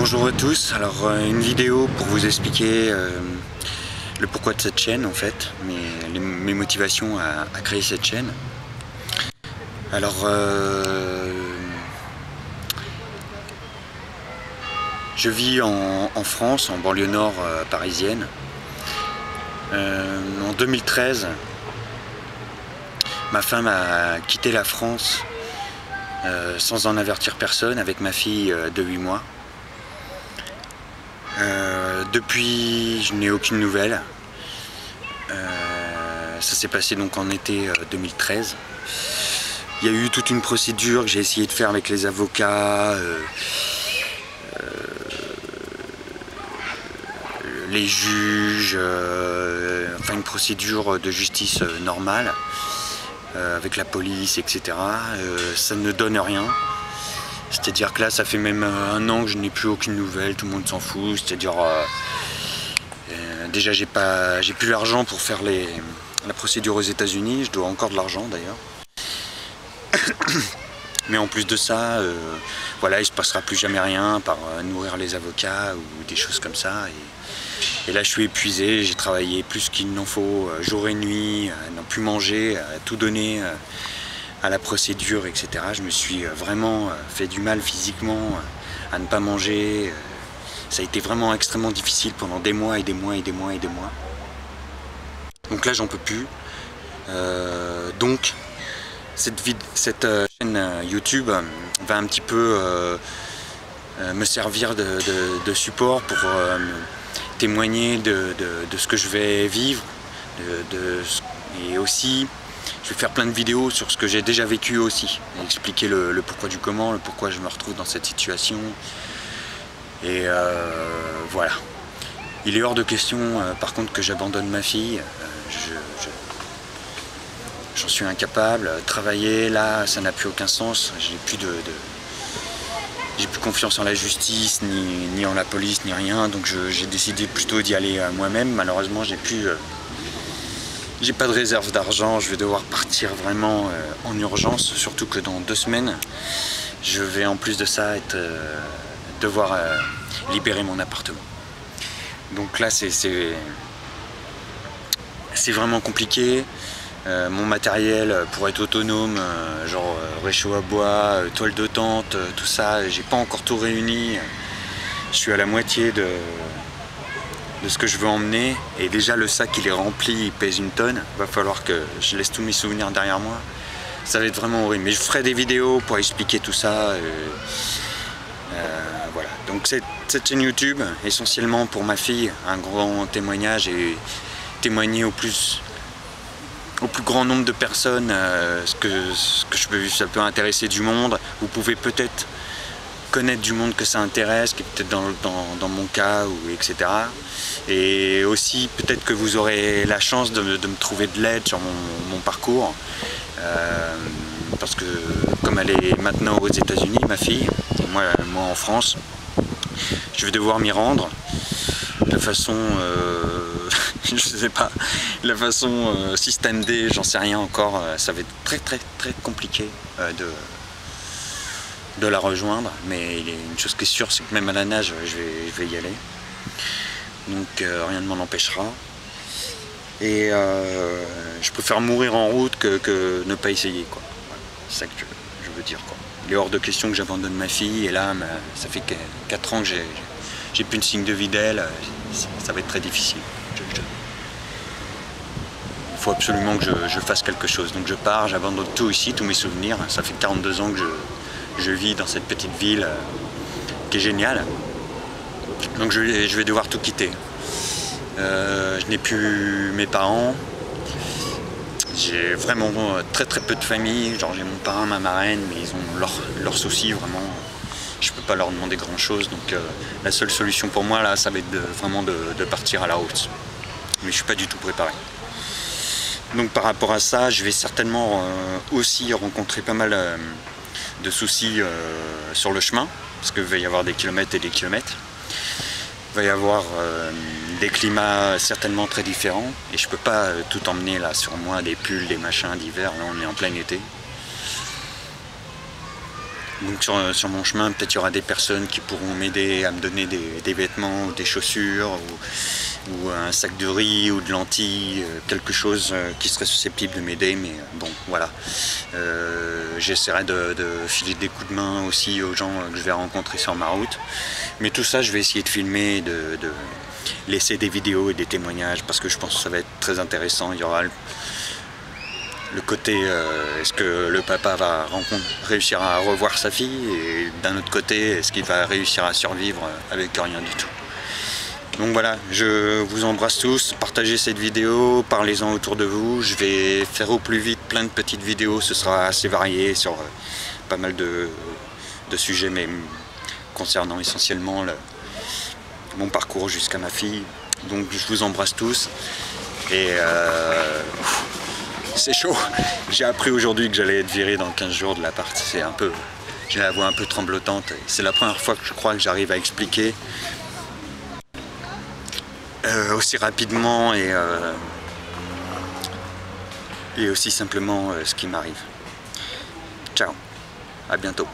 Bonjour à tous, alors une vidéo pour vous expliquer le pourquoi de cette chaîne en fait, mes motivations à créer cette chaîne. Alors je vis en France, en banlieue nord parisienne. En 2013, ma femme a quitté la France sans en avertir personne avec ma fille de 8 mois. Depuis, je n'ai aucune nouvelle. Ça s'est passé donc en été 2013. Il y a eu toute une procédure que j'ai essayé de faire avec les avocats, les juges, enfin une procédure de justice normale, avec la police, etc. Ça ne donne rien. C'est-à-dire que là, ça fait même 1 an que je n'ai plus aucune nouvelle, tout le monde s'en fout. C'est-à-dire, déjà, j'ai plus l'argent pour faire la procédure aux États-Unis. Je dois encore de l'argent d'ailleurs. Mais en plus de ça, voilà, il ne se passera plus jamais rien par nourrir les avocats ou des choses comme ça. Et là, je suis épuisé. J'ai travaillé plus qu'il n'en faut, jour et nuit, à n'en plus manger, à tout donner à la procédure, etc. Je me suis vraiment fait du mal physiquement à ne pas manger. Ça a été vraiment extrêmement difficile pendant des mois et des mois et des mois et des mois. Donc là, j'en peux plus. Donc, cette chaîne YouTube va un petit peu me servir de support pour témoigner de ce que je vais vivre, et aussi je vais faire plein de vidéos sur ce que j'ai déjà vécu aussi, et expliquer le pourquoi du comment, le pourquoi je me retrouve dans cette situation. Et voilà. Il est hors de question par contre que j'abandonne ma fille. J'en suis incapable. Travailler là, ça n'a plus aucun sens. J'ai plus confiance en la justice, ni en la police, ni rien. Donc j'ai décidé plutôt d'y aller moi-même. Malheureusement, j'ai pas de réserve d'argent, je vais devoir partir vraiment en urgence, surtout que dans 2 semaines, je vais en plus de ça devoir libérer mon appartement. Donc là, c'est vraiment compliqué. Mon matériel pour être autonome, genre réchaud à bois, toile de tente, tout ça, j'ai pas encore tout réuni. Je suis à la moitié de ce que je veux emmener, et déjà le sac il est rempli, il pèse 1 tonne. Va falloir que je laisse tous mes souvenirs derrière moi. Ça va être vraiment horrible, mais je ferai des vidéos pour expliquer tout ça. Voilà, donc cette chaîne YouTube, essentiellement pour ma fille, un grand témoignage, et témoigner au plus grand nombre de personnes ce que ça peut intéresser du monde. Vous pouvez peut-être connaître du monde que ça intéresse, qui est peut-être dans mon cas, etc. Et aussi peut-être que vous aurez la chance de me trouver de l'aide sur mon parcours, parce que comme elle est maintenant aux États-Unis, ma fille, et moi en France, je vais devoir m'y rendre de façon je sais pas, la façon système D, j'en sais rien encore. Ça va être très compliqué de la rejoindre, mais il y a une chose qui est sûre, c'est que même à la nage, je vais y aller. Donc rien ne m'en empêchera. Et je préfère mourir en route que ne pas essayer, quoi. Voilà, c'est ça que je veux dire, quoi. Il est hors de question que j'abandonne ma fille, et là, ça fait 4 ans que j'ai plus de signe de vie d'elle. Ça va être très difficile. Il faut absolument que je fasse quelque chose. Donc je pars, j'abandonne tout ici, tous mes souvenirs. Ça fait 42 ans que je vis dans cette petite ville qui est géniale. Donc je vais devoir tout quitter. Je n'ai plus mes parents. J'ai vraiment très peu de famille. Genre j'ai mon parrain, ma marraine, mais ils ont leurs soucis vraiment. Je peux pas leur demander grand chose. Donc la seule solution pour moi là, ça va être vraiment de partir à la route. Mais je suis pas du tout préparé. Donc par rapport à ça, je vais certainement aussi rencontrer pas mal de soucis sur le chemin, parce qu'il va y avoir des kilomètres et des kilomètres. Il va y avoir des climats certainement très différents, et je peux pas tout emmener là sur moi, des pulls, des machins d'hiver. Là on est en plein été. Donc sur mon chemin, peut-être il y aura des personnes qui pourront m'aider à me donner des vêtements ou des chaussures ou un sac de riz ou de lentilles, quelque chose qui serait susceptible de m'aider, mais bon voilà. J'essaierai de filer des coups de main aussi aux gens que je vais rencontrer sur ma route. Mais tout ça je vais essayer de filmer, de laisser des vidéos et des témoignages parce que je pense que ça va être très intéressant. Il y aura le côté est-ce que le papa va réussir à revoir sa fille, et d'un autre côté est-ce qu'il va réussir à survivre avec rien du tout. Donc voilà, je vous embrasse tous, partagez cette vidéo, parlez-en autour de vous. Je vais faire au plus vite plein de petites vidéos, ce sera assez varié sur pas mal de sujets, mais concernant essentiellement mon parcours jusqu'à ma fille. Donc je vous embrasse tous et c'est chaud. J'ai appris aujourd'hui que j'allais être viré dans 15 jours de l'appart. C'est un peu... J'ai la voix un peu tremblotante. C'est la première fois que je crois que j'arrive à expliquer aussi rapidement et aussi simplement ce qui m'arrive. Ciao, à bientôt.